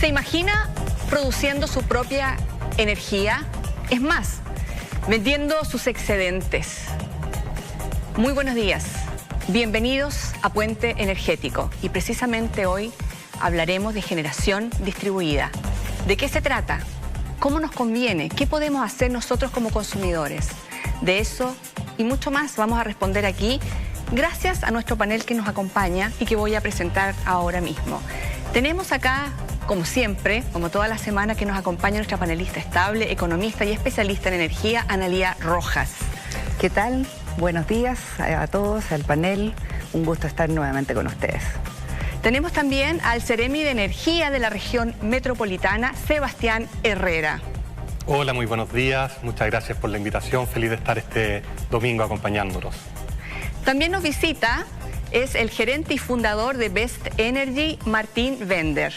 ¿Se imagina produciendo su propia energía? Es más, vendiendo sus excedentes. Muy buenos días. Bienvenidos a Puente Energético. Y precisamente hoy hablaremos de generación distribuida. ¿De qué se trata? ¿Cómo nos conviene? ¿Qué podemos hacer nosotros como consumidores? De eso y mucho más vamos a responder aquí, gracias a nuestro panel que nos acompaña y que voy a presentar ahora mismo. Tenemos acá, como siempre, como toda la semana, que nos acompaña nuestra panelista estable, economista y especialista en energía, Analía Rojas. ¿Qué tal? Buenos días a todos, al panel. Un gusto estar nuevamente con ustedes. Tenemos también al Ceremi de Energía de la región metropolitana, Sebastián Herrera. Hola, muy buenos días. Muchas gracias por la invitación. Feliz de estar este domingo acompañándonos. También nos visita, es el gerente y fundador de Best Energy, Martín Bender.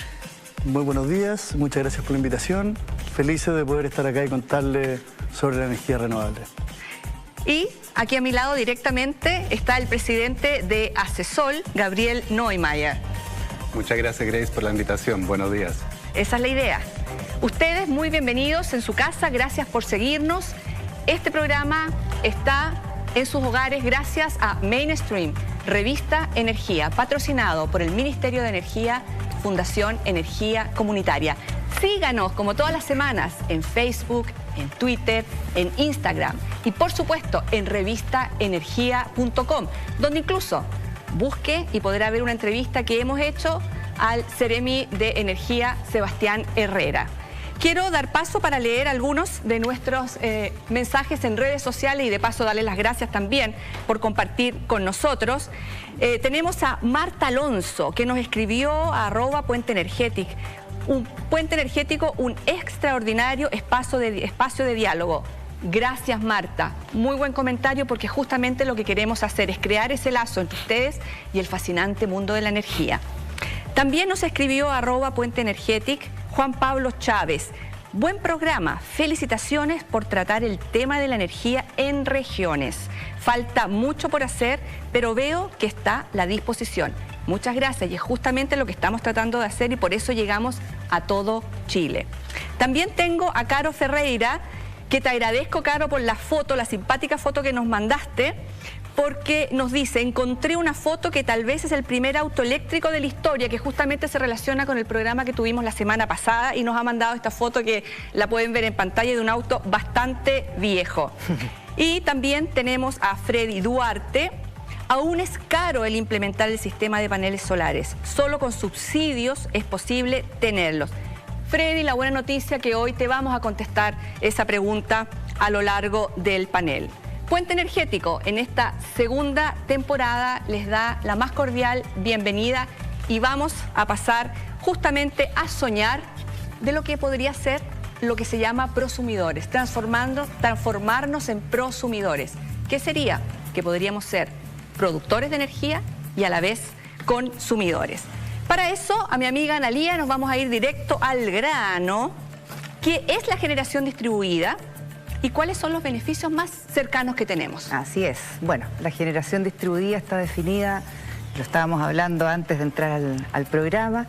Muy buenos días, muchas gracias por la invitación. Felices de poder estar acá y contarles sobre la energía renovable. Y aquí a mi lado directamente está el presidente de Acesol, Gabriel Neumayer. Muchas gracias, Grace, por la invitación. Buenos días. Esa es la idea. Ustedes muy bienvenidos en su casa, gracias por seguirnos. Este programa está en sus hogares gracias a Mainstream, Revista Energía, patrocinado por el Ministerio de Energía, Fundación Energía Comunitaria. Síganos como todas las semanas en Facebook, en Twitter, en Instagram y por supuesto en revistaenergia.com, donde incluso busque y podrá ver una entrevista que hemos hecho al Ceremi de Energía, Sebastián Herrera. Quiero dar paso para leer algunos de nuestros mensajes en redes sociales y de paso darles las gracias también por compartir con nosotros. Tenemos a Marta Alonso, que nos escribió a @Puente Energético. Un Puente Energético, un extraordinario espacio de diálogo. Gracias, Marta. Muy buen comentario, porque justamente lo que queremos hacer es crear ese lazo entre ustedes y el fascinante mundo de la energía. También nos escribió a @Puente Energético Juan Pablo Chávez. Buen programa. Felicitaciones por tratar el tema de la energía en regiones. Falta mucho por hacer, pero veo que está a la disposición. Muchas gracias, y es justamente lo que estamos tratando de hacer y por eso llegamos a todo Chile. También tengo a Caro Ferreira, que te agradezco, Caro, por la foto, la simpática foto que nos mandaste, porque nos dice: encontré una foto que tal vez es el primer auto eléctrico de la historia, que justamente se relaciona con el programa que tuvimos la semana pasada, y nos ha mandado esta foto que la pueden ver en pantalla de un auto bastante viejo. Y también tenemos a Freddy Duarte. Aún es caro el implementar el sistema de paneles solares. Solo con subsidios es posible tenerlos. Freddy, la buena noticia que hoy te vamos a contestar esa pregunta a lo largo del panel. Puente Energético en esta segunda temporada les da la más cordial bienvenida y vamos a pasar justamente a soñar de lo que podría ser lo que se llama prosumidores, transformarnos en prosumidores. ¿Qué sería? Que podríamos ser productores de energía y a la vez consumidores. Para eso, a mi amiga Analía nos vamos a ir directo al grano, que es la generación distribuida. ¿Y cuáles son los beneficios más cercanos que tenemos? Así es. Bueno, la generación distribuida está definida, lo estábamos hablando antes de entrar al programa,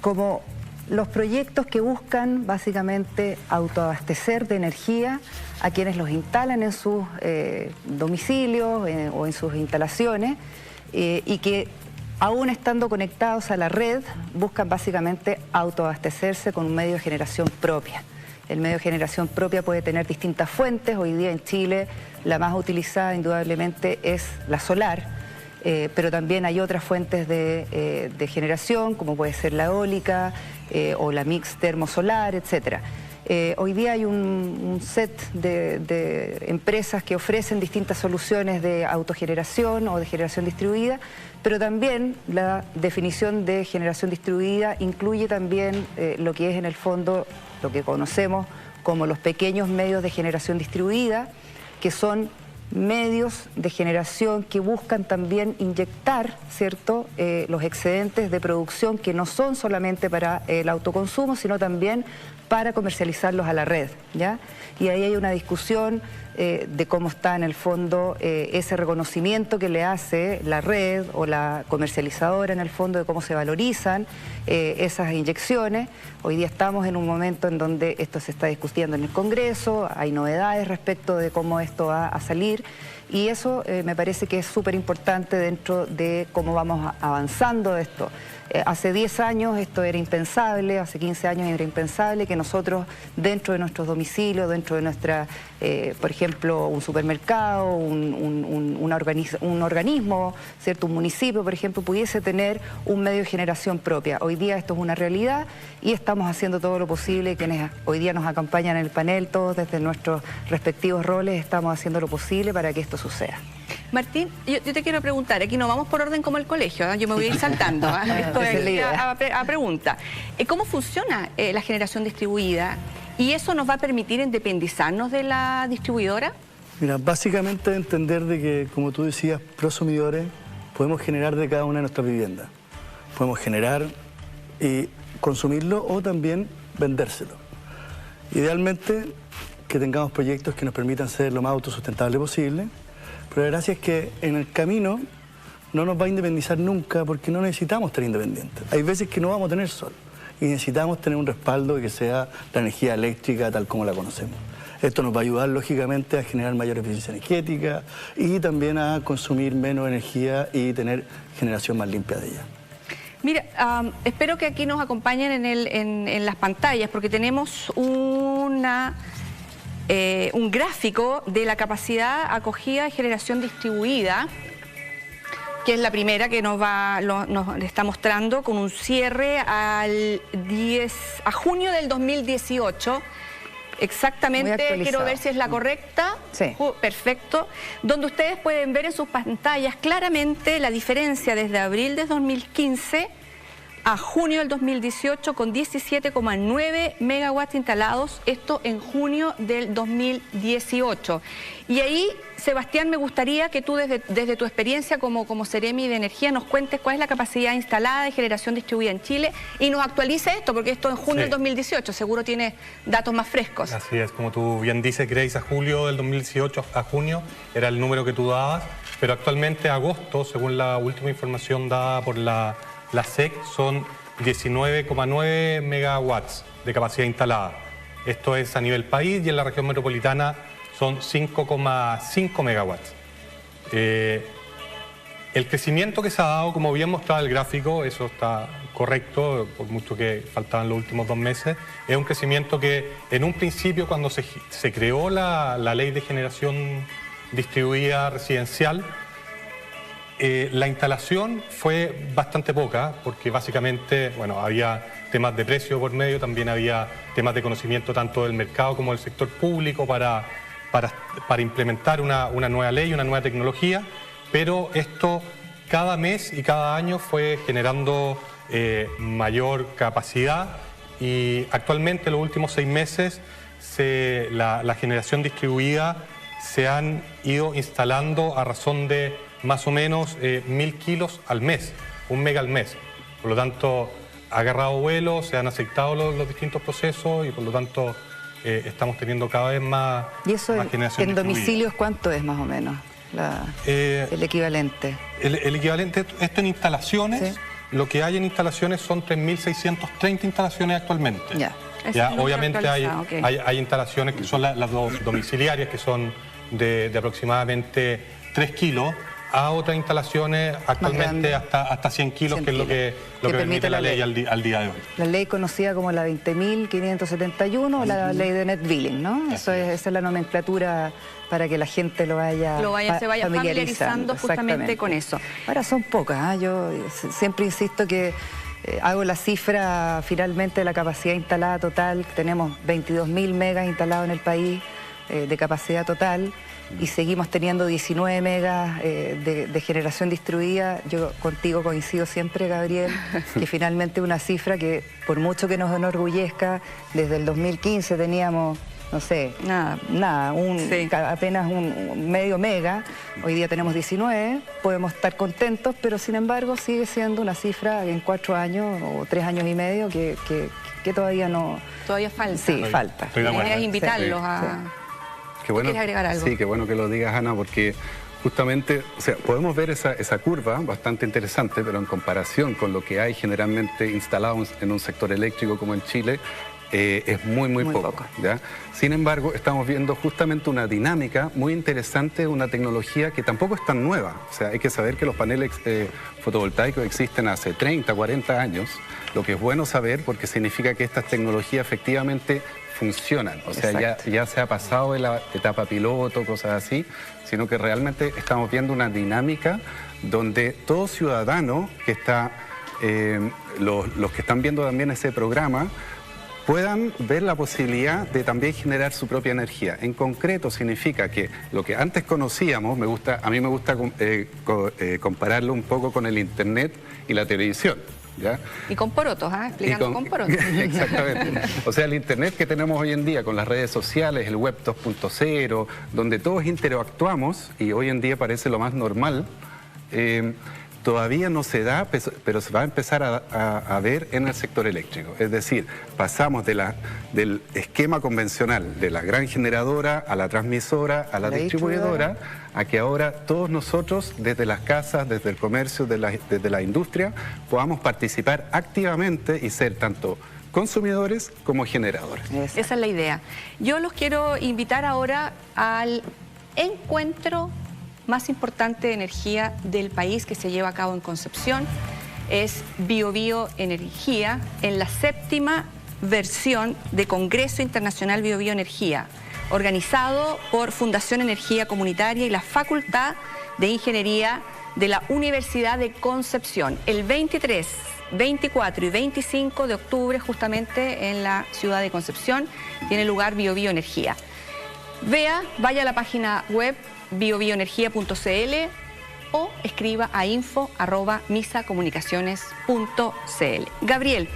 como los proyectos que buscan básicamente autoabastecer de energía a quienes los instalan en sus domicilios o en sus instalaciones y que aún estando conectados a la red buscan básicamente autoabastecerse con un medio de generación propia. El medio de generación propia puede tener distintas fuentes. Hoy día en Chile la más utilizada indudablemente es la solar, pero también hay otras fuentes de generación, como puede ser la eólica o la mix termosolar, etc. Hoy día hay un set de empresas que ofrecen distintas soluciones de autogeneración o de generación distribuida, pero también la definición de generación distribuida incluye también lo que es en el fondo lo que conocemos como los pequeños medios de generación distribuida, que son medios de generación que buscan también inyectar, ¿cierto?, los excedentes de producción que no son solamente para el autoconsumo, sino también para comercializarlos a la red, ¿ya? Y ahí hay una discusión de cómo está en el fondo ese reconocimiento que le hace la red o la comercializadora en el fondo de cómo se valorizan esas inyecciones. Hoy día estamos en un momento en donde esto se está discutiendo en el Congreso, hay novedades respecto de cómo esto va a salir y eso me parece que es súper importante dentro de cómo vamos avanzando esto. Hace 10 años esto era impensable, hace 15 años era impensable que nosotros dentro de nuestros domicilios, dentro de nuestra, por ejemplo, un supermercado, un organismo, ¿cierto? Un municipio, por ejemplo, pudiese tener un medio de generación propia. Hoy día esto es una realidad y estamos haciendo todo lo posible. Quienes hoy día nos acompañan en el panel, todos desde nuestros respectivos roles, estamos haciendo lo posible para que esto suceda. Martín, yo te quiero preguntar, aquí no vamos por orden como el colegio, ¿eh? Yo me voy a ir saltando, ¿eh? Esto es a pregunta. ¿Cómo funciona la generación distribuida? ¿Y eso nos va a permitir independizarnos de la distribuidora? Mira, básicamente entender de que, como tú decías, prosumidores, podemos generar de cada una de nuestras viviendas. Podemos generar y consumirlo o también vendérselo. Idealmente, que tengamos proyectos que nos permitan ser lo más autosustentable posible. Pero la gracia es que en el camino no nos va a independizar nunca porque no necesitamos ser independientes. Hay veces que no vamos a tener sol y necesitamos tener un respaldo que sea la energía eléctrica tal como la conocemos. Esto nos va a ayudar lógicamente a generar mayor eficiencia energética y también a consumir menos energía y tener generación más limpia de ella. Mira, espero que aquí nos acompañen en las pantallas porque tenemos un gráfico de la capacidad acogida de generación distribuida, que es la primera que nos está mostrando con un cierre a junio del 2018. Exactamente, quiero ver si es la correcta. Sí. Perfecto. Donde ustedes pueden ver en sus pantallas claramente la diferencia desde abril de 2015 a junio del 2018 con 17,9 megawatts instalados, esto en junio del 2018. Y ahí, Sebastián, me gustaría que tú desde tu experiencia como Seremi de Energía nos cuentes cuál es la capacidad instalada de generación distribuida en Chile y nos actualice esto, porque esto en junio del 2018 seguro tiene datos más frescos. Así es, como tú bien dices, Grace, a julio del 2018 a junio era el número que tú dabas, pero actualmente agosto, según la última información dada por la SEC, son 19,9 megawatts de capacidad instalada. Esto es a nivel país y en la región metropolitana son 5,5 megawatts. El crecimiento que se ha dado, como bien mostraba el gráfico, eso está correcto, por mucho que faltaban los últimos 2 meses, es un crecimiento que en un principio cuando se creó la ley de generación distribuida residencial, la instalación fue bastante poca porque básicamente, bueno, había temas de precio por medio, también había temas de conocimiento tanto del mercado como del sector público para implementar una nueva ley, una nueva tecnología, pero esto cada mes y cada año fue generando mayor capacidad y actualmente en los últimos 6 meses la generación distribuida se han ido instalando a razón de más o menos 1000 kilos al mes, 1 mega al mes. Por lo tanto, ha agarrado vuelo, se han aceptado los distintos procesos y por lo tanto estamos teniendo cada vez más generación distribuida. ¿Y eso en domicilios cuánto es más o menos el equivalente? El equivalente, esto en instalaciones, ¿sí? Lo que hay en instalaciones son 3.630 instalaciones actualmente. Ya, obviamente hay instalaciones que son las domiciliarias, que son de aproximadamente 3 kilos, a otras instalaciones actualmente hasta 100 kilos, que es lo que permite la ley al día de hoy. La ley conocida como la 20.571, la ley de net billing, ¿no? Esa es la nomenclatura para que la gente se vaya familiarizando justamente con eso. Ahora son pocas, ¿eh? Yo siempre insisto que hago la cifra finalmente de la capacidad instalada total. Tenemos 22.000 megas instalados en el país de capacidad total. Y seguimos teniendo 19 megas de generación distribuida. Yo contigo coincido siempre, Gabriel, que finalmente una cifra que por mucho que nos enorgullezca, desde el 2015 teníamos no sé, Nada. Sí. apenas un medio mega. Hoy día tenemos 19, podemos estar contentos, pero sin embargo sigue siendo una cifra en 4 años o 3 años y medio que todavía no... Todavía falta. Sí, falta. Estoy de La idea acuerdo. es invitarlos Sí, a... Qué bueno, ¿Quieres agregar algo? Sí, qué bueno que lo digas, Ana, porque justamente, o sea, podemos ver esa curva bastante interesante, pero en comparación con lo que hay generalmente instalado en un sector eléctrico como en Chile, es muy poco. ¿Ya? Sin embargo, estamos viendo justamente una dinámica muy interesante, una tecnología que tampoco es tan nueva. O sea, hay que saber que los paneles fotovoltaicos existen hace 30, 40 años, lo que es bueno saber porque significa que estas tecnologías efectivamente funcionan. O sea, ya se ha pasado de la etapa piloto, cosas así, sino que realmente estamos viendo una dinámica donde todo ciudadano que está, los que están viendo también ese programa, puedan ver la posibilidad de también generar su propia energía. En concreto significa que lo que antes conocíamos, a mí me gusta compararlo un poco con el Internet y la televisión. ¿Ya? Y con porotos, explicando con porotos. Exactamente. O sea, el Internet que tenemos hoy en día con las redes sociales, el Web 2.0, donde todos interactuamos, y hoy en día parece lo más normal, todavía no se da, pero se va a empezar a ver en el sector eléctrico. Es decir, pasamos del esquema convencional de la gran generadora a la transmisora, a la distribuidora, a que ahora todos nosotros, desde las casas, desde el comercio, desde la industria, podamos participar activamente y ser tanto consumidores como generadores. Esa es la idea. Yo los quiero invitar ahora al encuentro más importante de energía del país que se lleva a cabo en Concepción. Es BioBio Energía, en la 7ª versión de Congreso Internacional BioBio Energía, organizado por Fundación Energía Comunitaria y la Facultad de Ingeniería de la Universidad de Concepción. El 23, 24 y 25 de octubre, justamente en la ciudad de Concepción, tiene lugar BioBio Energía. Vaya a la página web biobioenergia.cl o escriba a info@misacomunicaciones.cl. Gabriel,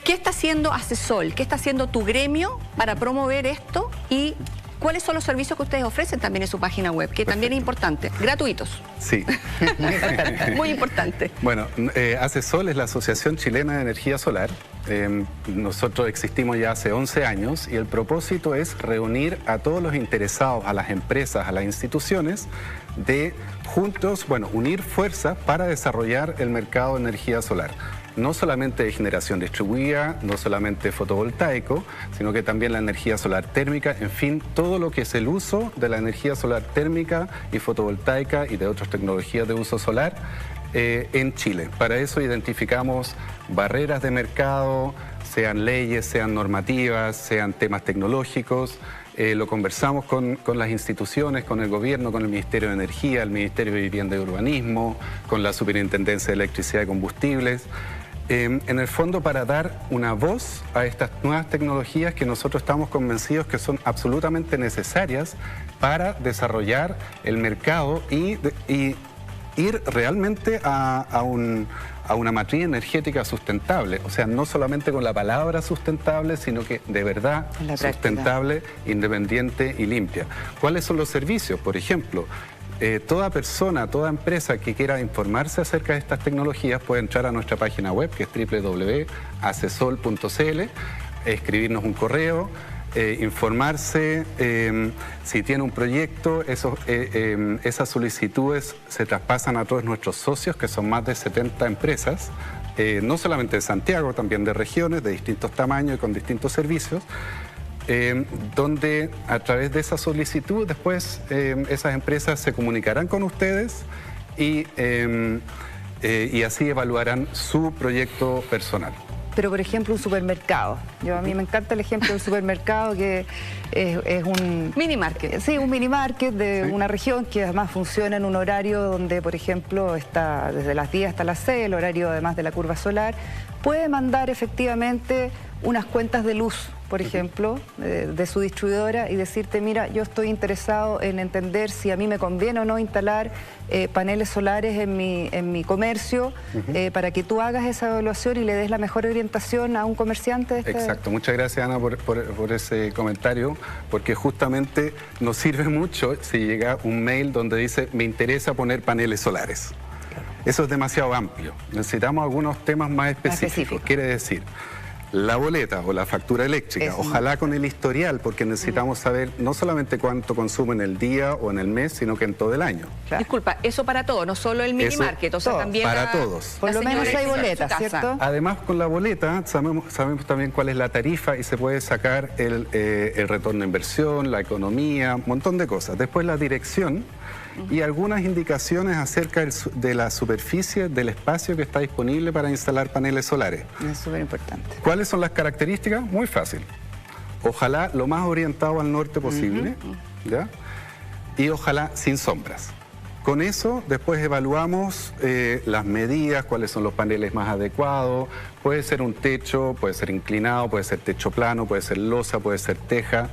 ¿qué está haciendo ACESOL? ¿Qué está haciendo tu gremio para promover esto? Y ¿cuáles son los servicios que ustedes ofrecen también en su página web? Que también es importante. Gratuitos. Sí. Muy importante. Bueno, ACESOL es la Asociación Chilena de Energía Solar. Nosotros existimos ya hace 11 años y el propósito es reunir a todos los interesados, a las empresas, a las instituciones, de juntos, unir fuerzas para desarrollar el mercado de energía solar. No solamente de generación distribuida, no solamente fotovoltaico, sino que también la energía solar térmica, en fin, todo lo que es el uso de la energía solar térmica y fotovoltaica y de otras tecnologías de uso solar en Chile. Para eso identificamos barreras de mercado, sean leyes, sean normativas, sean temas tecnológicos. Lo conversamos con las instituciones, con el gobierno, con el Ministerio de Energía, el Ministerio de Vivienda y Urbanismo, con la Superintendencia de Electricidad y Combustibles. En el fondo, para dar una voz a estas nuevas tecnologías que nosotros estamos convencidos que son absolutamente necesarias para desarrollar el mercado y ir realmente a una matriz energética sustentable. O sea, no solamente con la palabra sustentable, sino que de verdad sustentable, independiente y limpia. ¿Cuáles son los servicios? Por ejemplo, toda persona, toda empresa que quiera informarse acerca de estas tecnologías puede entrar a nuestra página web, que es www.acesol.cl, escribirnos un correo, informarse, si tiene un proyecto, esas solicitudes se traspasan a todos nuestros socios, que son más de 70 empresas, no solamente de Santiago, también de regiones, de distintos tamaños y con distintos servicios, donde a través de esa solicitud después esas empresas se comunicarán con ustedes y así evaluarán su proyecto personal. Pero, por ejemplo, un supermercado. A mí me encanta el ejemplo del supermercado, que es un... Mini market. Sí, un mini market de una región que además funciona en un horario donde, por ejemplo, está desde las 10 hasta las 6, el horario además de la curva solar. Puede mandar efectivamente unas cuentas de luz por ejemplo, de su distribuidora y decirte, mira, yo estoy interesado en entender si a mí me conviene o no instalar paneles solares en mi comercio, para que tú hagas esa evaluación y le des la mejor orientación a un comerciante de Exacto, muchas gracias Ana por ese comentario, porque justamente nos sirve mucho si llega un mail donde dice, me interesa poner paneles solares. Eso es demasiado amplio, necesitamos algunos temas más específicos. Quiere decir, la boleta o la factura eléctrica, ojalá con el historial, porque necesitamos saber no solamente cuánto consumo en el día o en el mes, sino que en todo el año. Claro. Disculpa, eso para todo, no solo el mini market, o sea, todo, también para todos. Por lo menos hay boletas, ¿cierto? Además, con la boleta sabemos también cuál es la tarifa y se puede sacar el retorno de inversión, la economía, un montón de cosas. Después la dirección y algunas indicaciones acerca de la superficie del espacio que está disponible para instalar paneles solares. Es súper importante. ¿Cuáles son las características? Muy fácil. Ojalá lo más orientado al norte posible, ¿ya? Y ojalá sin sombras. Con eso después evaluamos las medidas, cuáles son los paneles más adecuados. Puede ser un techo, puede ser inclinado, puede ser techo plano, puede ser losa, puede ser teja.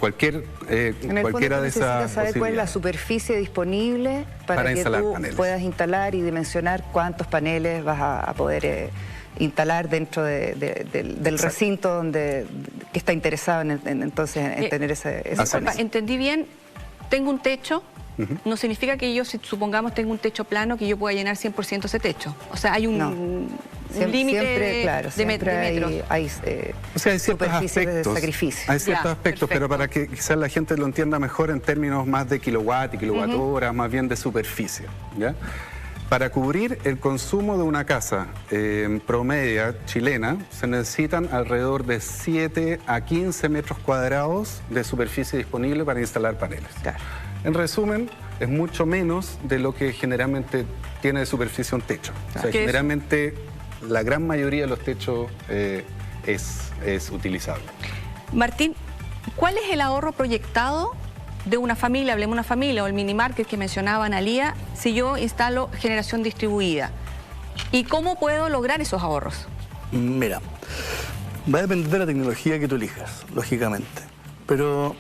Cualquiera de esas saber cuál es la superficie disponible para que tú puedas instalar y dimensionar cuántos paneles vas a poder instalar dentro del recinto que está interesado en tener ese entendí bien, tengo un techo. No significa que yo, si supongamos tengo un techo plano, que yo pueda llenar 100% ese techo. O sea, hay un límite de metros. Hay ciertos aspectos de sacrificio. Hay ciertos aspectos, pero para que quizás la gente lo entienda mejor en términos más de kilowatt y kilowatt-hora, más bien de superficie, ¿ya? Para cubrir el consumo de una casa promedia chilena, se necesitan alrededor de 7 a 15 metros cuadrados de superficie disponible para instalar paneles. Claro. En resumen, es mucho menos de lo que generalmente tiene de superficie un techo. O sea, generalmente la gran mayoría de los techos es utilizable. Martín, ¿cuál es el ahorro proyectado de una familia, hablemos de una familia, o el mini market que mencionaba Analía, si yo instalo generación distribuida? ¿Y cómo puedo lograr esos ahorros? Mira, va a depender de la tecnología que tú elijas, lógicamente. Pero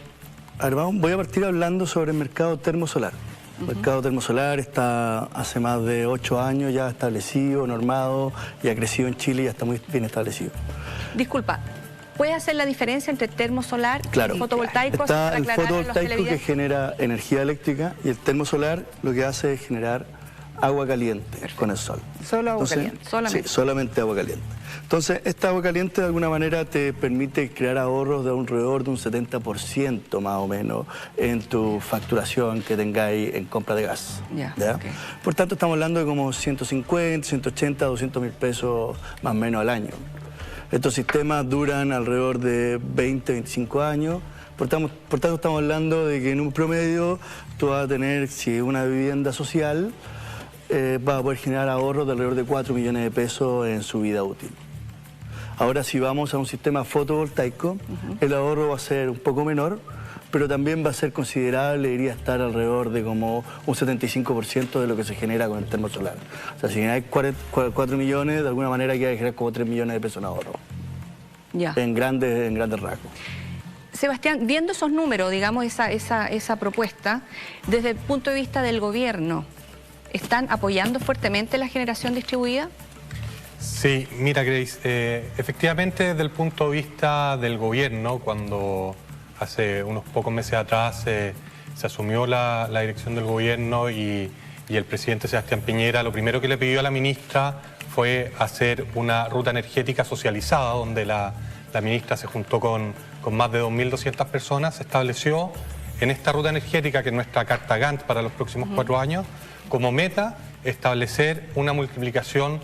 voy a partir hablando sobre el mercado termosolar. El mercado termosolar está hace más de 8 años ya establecido, normado, y ha crecido en Chile y ya está muy bien establecido. Disculpa, ¿puede hacer la diferencia entre termosolar y fotovoltaico? Está el fotovoltaico que genera energía eléctrica y el termosolar lo que hace es generar agua caliente con el sol. Solo agua caliente. Sí, solamente agua caliente. Entonces, esta agua caliente de alguna manera te permite crear ahorros de alrededor de un 70% más o menos en tu facturación que tengáis en compra de gas. ¿Ya? Okay. Por tanto, estamos hablando de como 150, 180, 200 mil pesos más o menos al año. Estos sistemas duran alrededor de 20, 25 años. Por tanto, estamos hablando de que en un promedio tú vas a tener, si es una vivienda social, vas a poder generar ahorros de alrededor de 4 millones de pesos en su vida útil. Ahora, si vamos a un sistema fotovoltaico, el ahorro va a ser un poco menor, pero también va a ser considerable, iría a estar alrededor de como un 75% de lo que se genera con el termosolar. O sea, si generáis 4 millones, de alguna manera hay que generar como 3 millones de pesos en ahorro. Ya. En grandes rasgos. Sebastián, viendo esos números, digamos, esa propuesta, desde el punto de vista del gobierno, ¿están apoyando fuertemente la generación distribuida? Sí, mira, Grace, efectivamente desde el punto de vista del gobierno, cuando hace unos pocos meses atrás se asumió la dirección del gobierno y el presidente Sebastián Piñera, lo primero que le pidió a la ministra fue hacer una ruta energética socializada, donde la ministra se juntó con más de 2.200 personas, se estableció en esta ruta energética, que es nuestra carta Gantt para los próximos 4 años, como meta establecer una multiplicación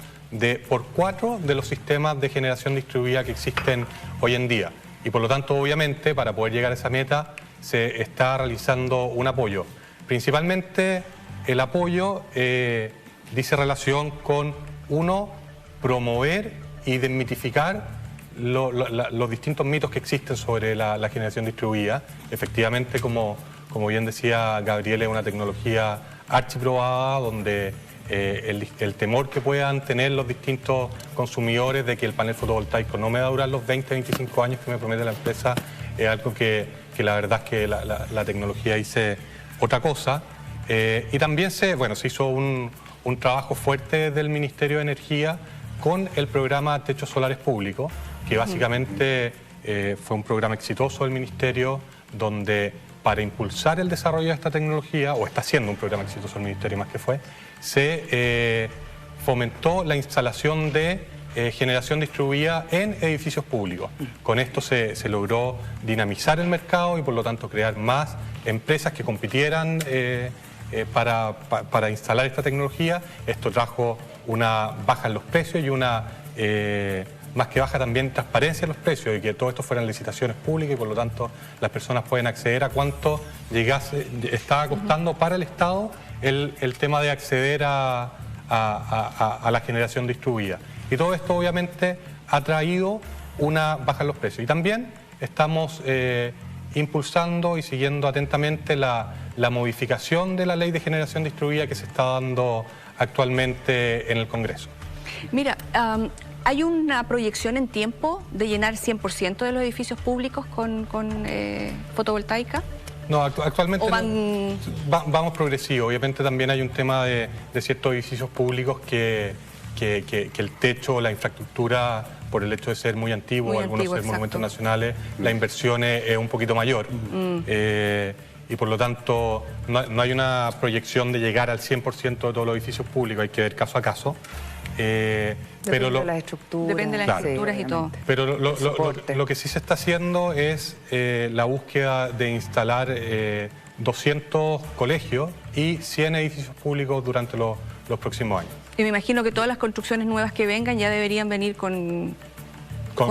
por 4 de los sistemas de generación distribuida que existen hoy en día. Y por lo tanto, obviamente, para poder llegar a esa meta, se está realizando un apoyo. Principalmente el apoyo dice relación con, uno, promover y desmitificar los distintos mitos que existen sobre la generación distribuida. Efectivamente, como bien decía Gabriel, es una tecnología archiprobada donde el temor que puedan tener los distintos consumidores de que el panel fotovoltaico no me va a durar los 20, 25 años que me promete la empresa, es algo que la verdad es que la tecnología dice otra cosa. Y también se hizo un trabajo fuerte del Ministerio de Energía con el programa Techos Solares Públicos, que básicamente fue un programa exitoso del Ministerio, donde para impulsar el desarrollo de esta tecnología, o está siendo un programa exitoso el Ministerio más que fue, se fomentó la instalación de generación distribuida en edificios públicos. Con esto se logró dinamizar el mercado y por lo tanto crear más empresas que compitieran para instalar esta tecnología. Esto trajo una baja en los precios y una, más que baja, también transparencia en los precios, y que todo esto fueran licitaciones públicas y por lo tanto las personas pueden acceder a cuánto estaba costando para el Estado el tema de acceder a la generación distribuida. Y todo esto obviamente ha traído una baja en los precios. Y también estamos impulsando y siguiendo atentamente la modificación de la ley de generación distribuida que se está dando actualmente en el Congreso. Mira, ¿hay una proyección en tiempo de llenar 100% de los edificios públicos con fotovoltaica? No, actualmente vamos progresivo. Obviamente también hay un tema de ciertos edificios públicos que el techo, la infraestructura, por el hecho de ser muy antiguo, algunos ser monumentos nacionales, la inversión es un poquito mayor. Y por lo tanto no hay una proyección de llegar al 100% de todos los edificios públicos, hay que ver caso a caso. Depende de las estructuras. Depende de las estructuras y todo. Pero lo que sí se está haciendo es la búsqueda de instalar 200 colegios y 100 edificios públicos durante los próximos años. Y me imagino que todas las construcciones nuevas que vengan ya deberían venir con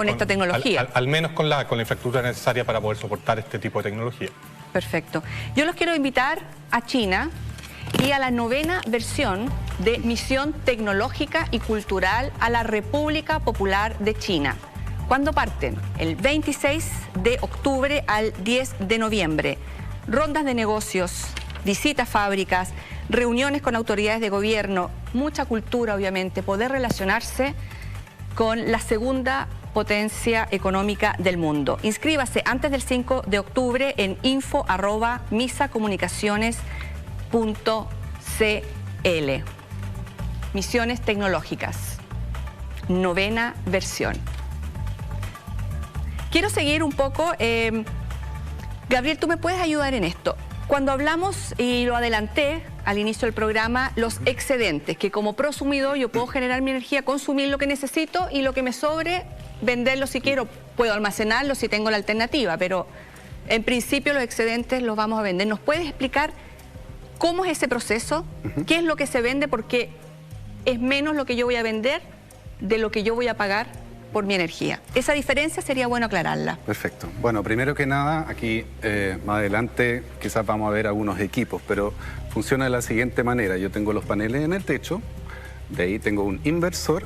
esta tecnología. Al menos con la infraestructura necesaria para poder soportar este tipo de tecnología. Perfecto. Yo los quiero invitar a China y a la 9ª versión de Misión Tecnológica y Cultural a la República Popular de China. ¿Cuándo parten? El 26 de octubre al 10 de noviembre. Rondas de negocios, visitas a fábricas, reuniones con autoridades de gobierno, mucha cultura obviamente, poder relacionarse con la segunda potencia económica del mundo. Inscríbase antes del 5 de octubre en info@misacomunicaciones.cl. Misiones tecnológicas, 9ª versión. Quiero seguir un poco. Gabriel, ¿tú me puedes ayudar en esto? Cuando hablamos, y lo adelanté al inicio del programa, los excedentes, que como prosumidor yo puedo generar mi energía, consumir lo que necesito y lo que me sobre, venderlo si quiero, puedo almacenarlo si tengo la alternativa, pero en principio los excedentes los vamos a vender. ¿Nos puedes explicar cómo es ese proceso? ¿Qué es lo que se vende? Porque es menos lo que yo voy a vender de lo que yo voy a pagar por mi energía. Esa diferencia sería bueno aclararla. Perfecto. Bueno, primero que nada, aquí más adelante quizás vamos a ver algunos equipos, pero funciona de la siguiente manera. Yo tengo los paneles en el techo, de ahí tengo un inversor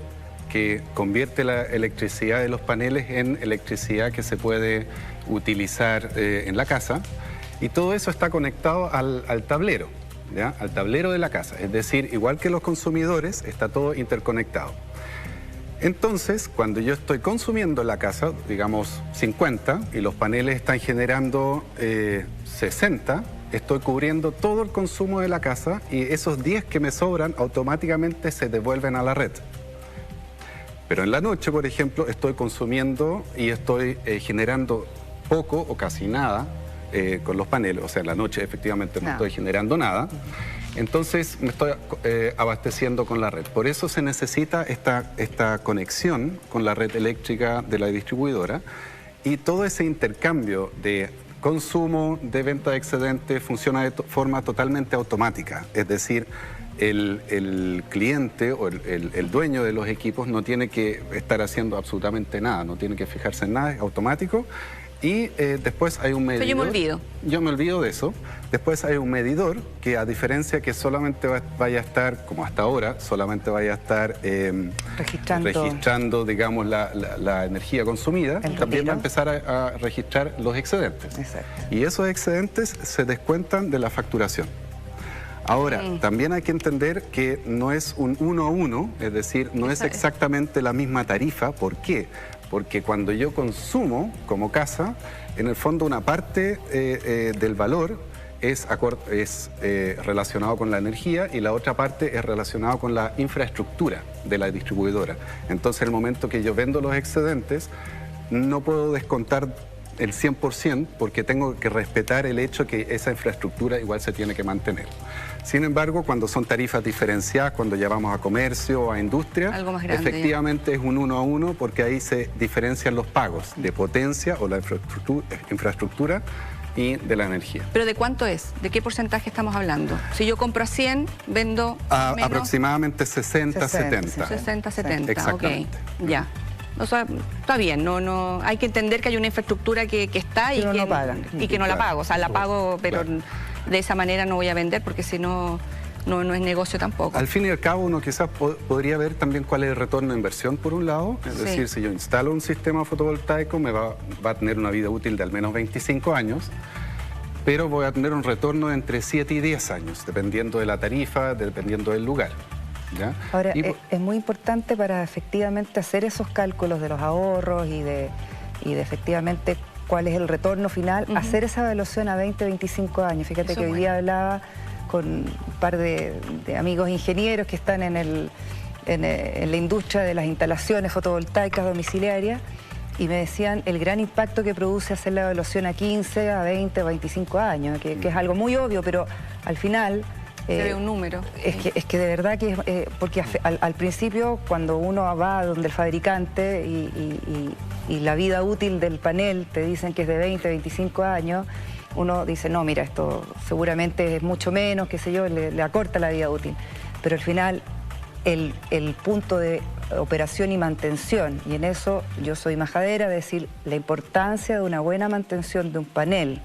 que convierte la electricidad de los paneles en electricidad que se puede utilizar en la casa, y todo eso está conectado al tablero, ¿ya? Al tablero de la casa. Es decir, igual que los consumidores, está todo interconectado. Entonces, cuando yo estoy consumiendo la casa, digamos 50, y los paneles están generando 60, estoy cubriendo todo el consumo de la casa y esos 10 que me sobran automáticamente se devuelven a la red. Pero en la noche, por ejemplo, estoy consumiendo y estoy generando poco o casi nada con los paneles. O sea, en la noche efectivamente no estoy generando nada. Entonces me estoy abasteciendo con la red. Por eso se necesita esta conexión con la red eléctrica de la distribuidora, y todo ese intercambio de consumo, de venta de excedente, funciona de forma totalmente automática. Es decir, el cliente o el dueño de los equipos no tiene que estar haciendo absolutamente nada, no tiene que fijarse en nada, es automático. Y después hay un medidor. Yo me olvido. Yo me olvido de eso. Después hay un medidor que, a diferencia que solamente vaya a estar, como hasta ahora, solamente vaya a estar registrando, digamos, la energía consumida, también va a empezar a registrar los excedentes. Exacto. Y esos excedentes se descuentan de la facturación. Ahora, también hay que entender que no es un 1 a 1, es decir, no es exactamente la misma tarifa. ¿Por qué? Porque cuando yo consumo como casa, en el fondo una parte del valor es relacionado con la energía y la otra parte es relacionado con la infraestructura de la distribuidora. Entonces, en el momento que yo vendo los excedentes, no puedo descontar el 100% porque tengo que respetar el hecho que esa infraestructura igual se tiene que mantener. Sin embargo, cuando son tarifas diferenciadas, cuando ya vamos a comercio o a industria, efectivamente es un 1 a 1 porque ahí se diferencian los pagos de potencia o la infraestructura y de la energía. ¿Pero de cuánto es? ¿De qué porcentaje estamos hablando? Si yo compro a 100, vendo menos. Aproximadamente 60-70. 60-70, exactamente. Ok, ya. O sea, está bien, no, hay que entender que hay una infraestructura que está y que no paga. Y que no la pago, o sea, la pago, pero de esa manera no voy a vender porque si no, no es negocio tampoco. Al fin y al cabo, uno quizás podría ver también cuál es el retorno de inversión por un lado, es decir, si yo instalo un sistema fotovoltaico me va a tener una vida útil de al menos 25 años, pero voy a tener un retorno de entre 7 y 10 años, dependiendo de la tarifa, dependiendo del lugar. ¿Ya? Ahora, es muy importante para efectivamente hacer esos cálculos de los ahorros y de efectivamente cuál es el retorno final, hacer esa evaluación a 20, 25 años. Fíjate que hoy día hablaba con un par de amigos ingenieros que están en la industria de las instalaciones fotovoltaicas domiciliarias y me decían el gran impacto que produce hacer la evaluación a 15, a 20, a 25 años, que es algo muy obvio, pero al final... Se ve un número. Es que de verdad que porque al principio cuando uno va donde el fabricante y la vida útil del panel te dicen que es de 20, 25 años, uno dice, no, mira, esto seguramente es mucho menos, qué sé yo, le acorta la vida útil. Pero al final el punto de operación y mantención, y en eso yo soy majadera de decir la importancia de una buena mantención de un panel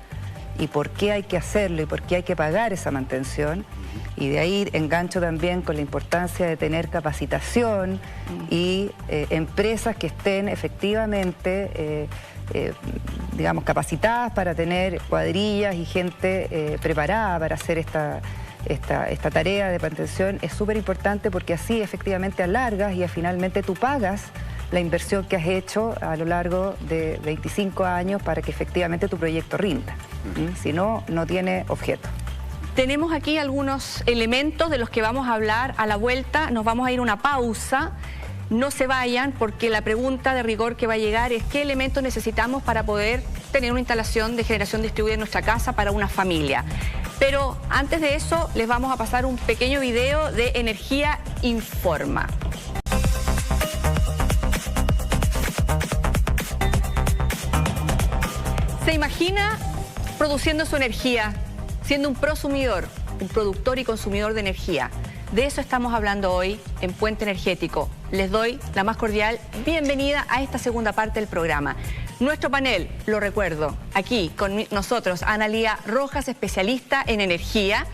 y por qué hay que hacerlo y por qué hay que pagar esa mantención. Y de ahí engancho también con la importancia de tener capacitación y empresas que estén efectivamente, digamos, capacitadas para tener cuadrillas y gente preparada para hacer esta tarea de mantención. Es súper importante porque así efectivamente alargas y finalmente tú pagas la inversión que has hecho a lo largo de 25 años para que efectivamente tu proyecto rinda. Si no, no tiene objeto. Tenemos aquí algunos elementos de los que vamos a hablar a la vuelta. Nos vamos a ir a una pausa. No se vayan porque la pregunta de rigor que va a llegar es qué elementos necesitamos para poder tener una instalación de generación distribuida en nuestra casa para una familia. Pero antes de eso les vamos a pasar un pequeño video de Energía Informa. ¿Se imagina produciendo su energía, siendo un prosumidor, un productor y consumidor de energía? De eso estamos hablando hoy en Puente Energético. Les doy la más cordial bienvenida a esta segunda parte del programa. Nuestro panel, lo recuerdo, aquí con nosotros, Analía Rojas, especialista en energía.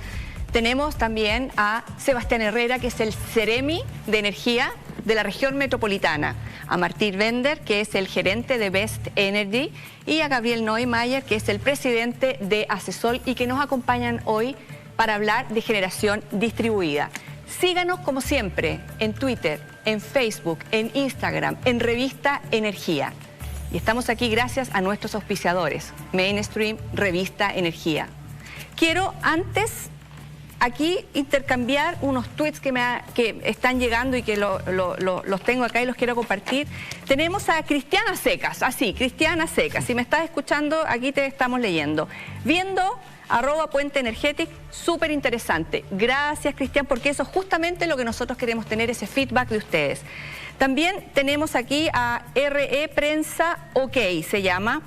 Tenemos también a Sebastián Herrera, que es el Ceremi de Energía de la región metropolitana, a Martín Bender, que es el gerente de Best Energy, y a Gabriel Neumayer, que es el presidente de Asesol y que nos acompañan hoy para hablar de generación distribuida. Síganos como siempre en Twitter, en Facebook, en Instagram, en Revista Energía. Y estamos aquí gracias a nuestros auspiciadores, Mainstream, Revista Energía. Quiero antes aquí intercambiar unos tweets que están llegando y que los tengo acá y los quiero compartir. Tenemos a Cristiana Secas, así, Cristiana Secas. Si me estás escuchando, aquí te estamos leyendo. Viendo @Puente Energético, súper interesante. Gracias, Cristian, porque eso es justamente lo que nosotros queremos tener, ese feedback de ustedes. También tenemos aquí a RE Prensa OK, se llama,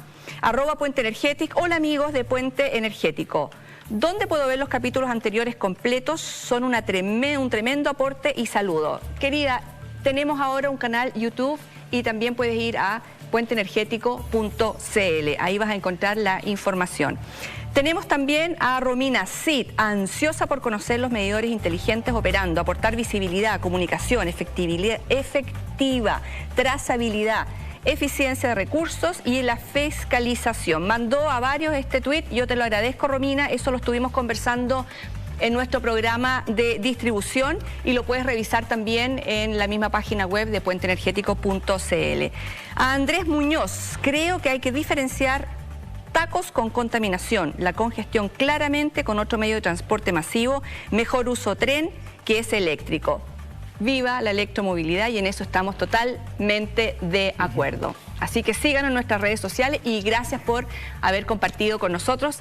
@Puente Energético. Hola amigos de Puente Energético. ¿Dónde puedo ver los capítulos anteriores completos? Son un tremendo aporte y saludo. Querida, tenemos ahora un canal YouTube y también puedes ir a puenteenergético.cl. Ahí vas a encontrar la información. Tenemos también a Romina Cid, ansiosa por conocer los medidores inteligentes operando, aportar visibilidad, comunicación, efectiva, trazabilidad, eficiencia de recursos y la fiscalización. Mandó a varios este tuit, yo te lo agradezco, Romina, eso lo estuvimos conversando en nuestro programa de distribución y lo puedes revisar también en la misma página web de puenteenergético.cl. A Andrés Muñoz, creo que hay que diferenciar tacos con contaminación, la congestión claramente con otro medio de transporte masivo, mejor uso tren que es eléctrico. Viva la electromovilidad y en eso estamos totalmente de acuerdo. Así que síganos en nuestras redes sociales y gracias por haber compartido con nosotros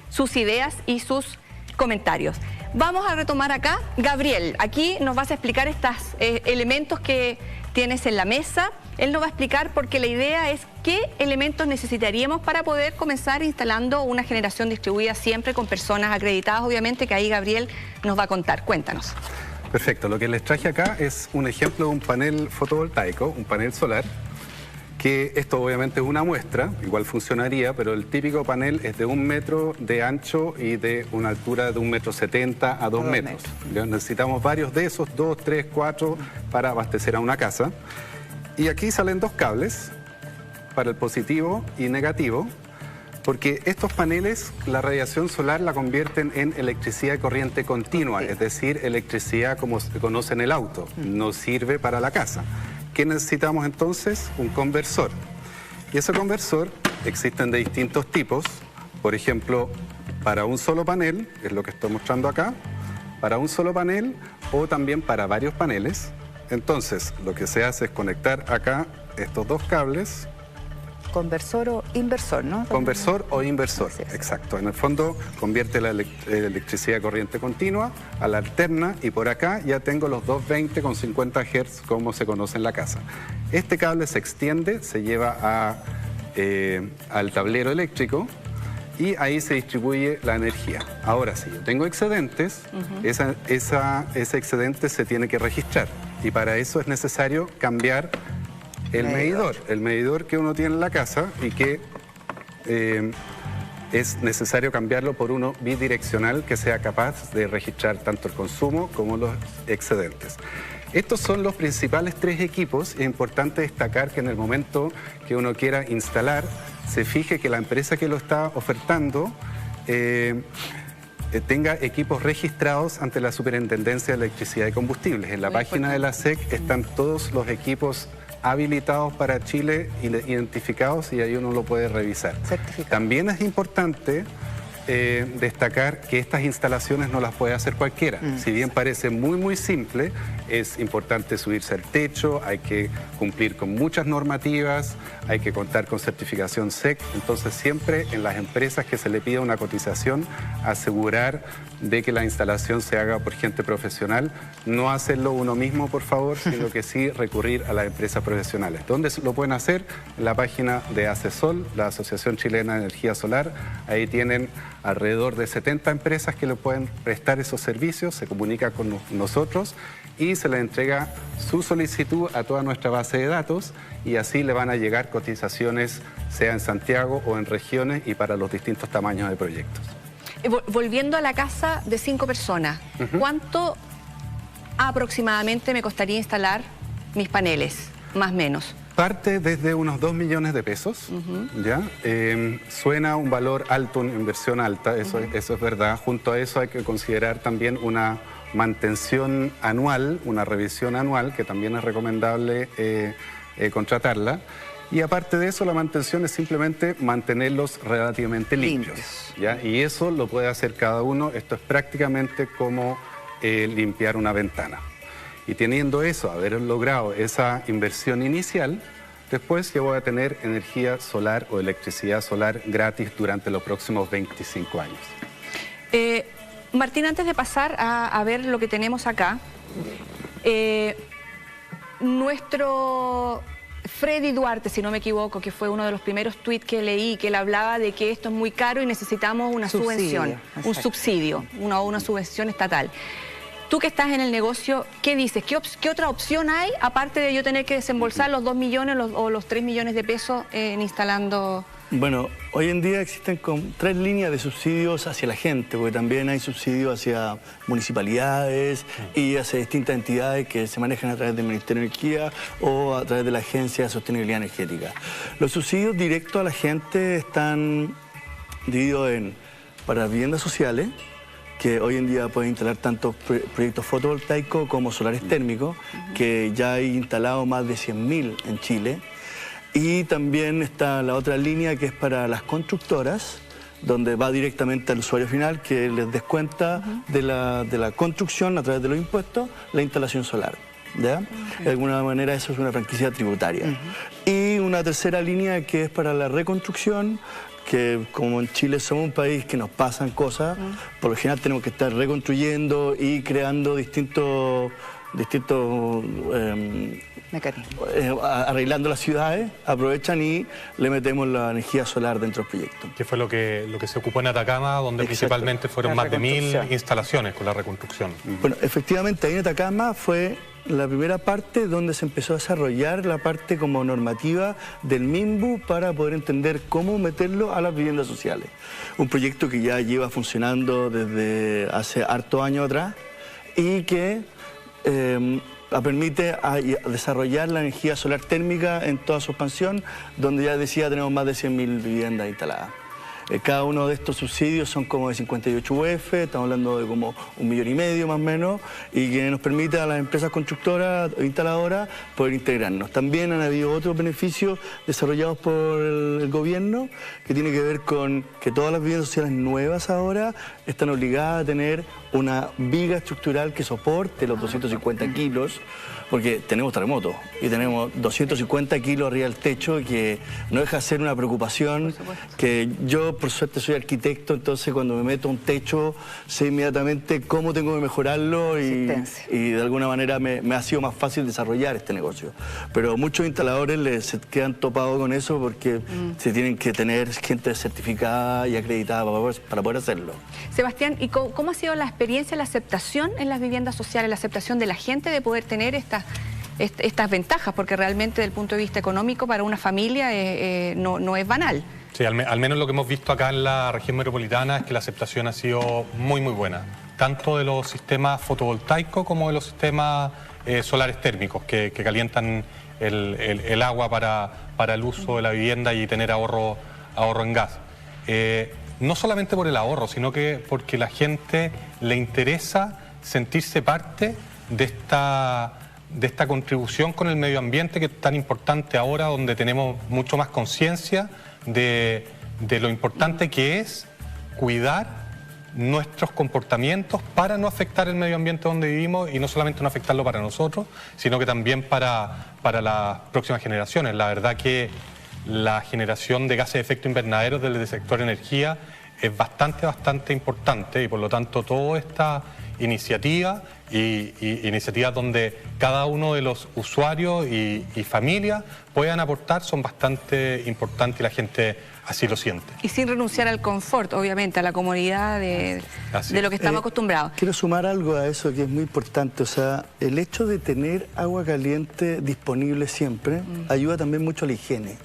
sus ideas y sus comentarios. Vamos a retomar acá. Gabriel, aquí nos vas a explicar estos elementos que tienes en la mesa. Él nos va a explicar porque la idea es qué elementos necesitaríamos para poder comenzar instalando una generación distribuida siempre con personas acreditadas, obviamente, que ahí Gabriel nos va a contar. Cuéntanos. Perfecto, lo que les traje acá es un ejemplo de un panel fotovoltaico, un panel solar, que esto obviamente es una muestra, igual funcionaría, pero el típico panel es de 1 metro de ancho y de una altura de 1,70 m a 2 metros. Necesitamos varios de esos, 2, 3, 4, para abastecer a una casa. Y aquí salen 2 cables para el positivo y negativo, porque estos paneles, la radiación solar la convierten en electricidad de corriente continua, es decir, electricidad como se conoce en el auto, no sirve para la casa. ¿Qué necesitamos entonces? Un conversor. Y ese conversor existen de distintos tipos, por ejemplo, para un solo panel, es lo que estoy mostrando acá, para un solo panel o también para varios paneles. Entonces, lo que se hace es conectar acá estos 2 cables. Conversor o inversor, ¿no? Conversor o inversor, exacto. En el fondo convierte la electricidad de corriente continua a la alterna y por acá ya tengo los 220 con 50 Hz como se conoce en la casa. Este cable se extiende, se lleva al tablero eléctrico y ahí se distribuye la energía. Ahora, si yo tengo excedentes, ese excedente se tiene que registrar y para eso es necesario cambiar el medidor que uno tiene en la casa y que es necesario cambiarlo por uno bidireccional que sea capaz de registrar tanto el consumo como los excedentes. Estos son los principales 3 equipos. Es importante destacar que en el momento que uno quiera instalar, se fije que la empresa que lo está ofertando tenga equipos registrados ante la Superintendencia de Electricidad y Combustibles. En la página de la SEC están todos los equipos habilitados para Chile, identificados, y ahí uno lo puede revisar. También es importante destacar que estas instalaciones no las puede hacer cualquiera. Si bien parece muy simple, es importante subirse al techo, hay que cumplir con muchas normativas, hay que contar con certificación SEC. Entonces siempre en las empresas que se le pida una cotización, asegurar de que la instalación se haga por gente profesional, no hacerlo uno mismo, por favor, sino que sí recurrir a las empresas profesionales. ¿Dónde lo pueden hacer? En la página de ACESOL, la Asociación Chilena de Energía Solar. Ahí tienen alrededor de 70 empresas que le pueden prestar esos servicios, se comunica con nosotros y se le entrega su solicitud a toda nuestra base de datos y así le van a llegar cotizaciones, sea en Santiago o en regiones y para los distintos tamaños de proyectos. Volviendo a la casa de 5 personas, ¿cuánto aproximadamente me costaría instalar mis paneles, más o menos? Parte desde unos 2 millones de pesos, ¿ya? Suena un valor alto, una inversión alta, eso es verdad. Junto a eso hay que considerar también una mantención anual, una revisión anual, que también es recomendable contratarla. Y aparte de eso, la mantención es simplemente mantenerlos relativamente limpios, ¿ya? Y eso lo puede hacer cada uno. Esto es prácticamente como limpiar una ventana. Y teniendo eso, haber logrado esa inversión inicial, después yo voy a tener energía solar o electricidad solar gratis durante los próximos 25 años. Martín, antes de pasar a ver lo que tenemos acá, nuestro Freddy Duarte, si no me equivoco, que fue uno de los primeros tweets que leí, que él hablaba de que esto es muy caro y necesitamos una subvención, un subsidio, una subvención estatal. Tú que estás en el negocio, ¿qué dices? ¿Qué otra opción hay, aparte de yo tener que desembolsar los 2 millones o los 3 millones de pesos en instalando? Bueno, hoy en día existen 3 líneas de subsidios hacia la gente, porque también hay subsidios hacia municipalidades y hacia distintas entidades que se manejan a través del Ministerio de Energía o a través de la Agencia de Sostenibilidad Energética. Los subsidios directos a la gente están divididos en para viviendas sociales, que hoy en día puede instalar tanto proyectos fotovoltaicos como solares térmicos, que ya hay instalado más de 100.000 en Chile. Y también está la otra línea que es para las constructoras, donde va directamente al usuario final, que les descuenta de la construcción a través de los impuestos la instalación solar. ¿Ya? De alguna manera eso es una franquicia tributaria. Y una tercera línea que es para la reconstrucción, que como en Chile somos un país que nos pasan cosas, por lo general tenemos que estar reconstruyendo y creando distintos arreglando las ciudades, aprovechan y le metemos la energía solar dentro del proyecto. Que fue lo que se ocupó en Atacama, donde principalmente fueron más de 1.000 instalaciones con la reconstrucción. Bueno, efectivamente, ahí en Atacama fue la primera parte donde se empezó a desarrollar la parte como normativa del MIMBU para poder entender cómo meterlo a las viviendas sociales. Un proyecto que ya lleva funcionando desde hace hartos años atrás y que permite desarrollar la energía solar térmica en toda su expansión, donde ya decía tenemos más de 100.000 viviendas instaladas. Cada uno de estos subsidios son como de 58 UF, estamos hablando de como 1,5 millones más o menos, y que nos permite a las empresas constructoras o instaladoras poder integrarnos. También han habido otros beneficios desarrollados por el gobierno, que tiene que ver con que todas las viviendas sociales nuevas ahora están obligadas a tener una viga estructural que soporte los 250 kilos, porque tenemos terremotos y tenemos 250 kilos arriba del techo, que no deja de ser una preocupación, que yo por suerte soy arquitecto, entonces cuando me meto a un techo sé inmediatamente cómo tengo que mejorarlo y de alguna manera me ha sido más fácil desarrollar este negocio. Pero muchos instaladores se quedan topados con eso porque se tienen que tener gente certificada y acreditada para poder hacerlo. Sebastián, ¿y cómo ha sido la experiencia, la aceptación en las viviendas sociales, la aceptación de la gente de poder tener estas ventajas? Porque realmente desde el punto de vista económico para una familia no es banal. Sí, al menos lo que hemos visto acá en la región metropolitana es que la aceptación ha sido muy buena, tanto de los sistemas fotovoltaicos como de los sistemas solares térmicos que calientan el agua para el uso de la vivienda y tener ahorro en gas. No solamente por el ahorro, sino que porque la gente le interesa sentirse parte de esta contribución con el medio ambiente que es tan importante ahora, donde tenemos mucho más conciencia de lo importante que es cuidar nuestros comportamientos para no afectar el medio ambiente donde vivimos, y no solamente no afectarlo para nosotros, sino que también para las próximas generaciones. La verdad que la generación de gases de efecto invernadero desde el sector energía es bastante importante, y por lo tanto toda esta iniciativa iniciativas donde cada uno de los usuarios y familias puedan aportar son bastante importantes, y la gente así lo siente. Y sin renunciar al confort, obviamente, a la comodidad de lo que estamos acostumbrados. Quiero sumar algo a eso que es muy importante. O sea, el hecho de tener agua caliente disponible siempre ayuda también mucho a la higiene.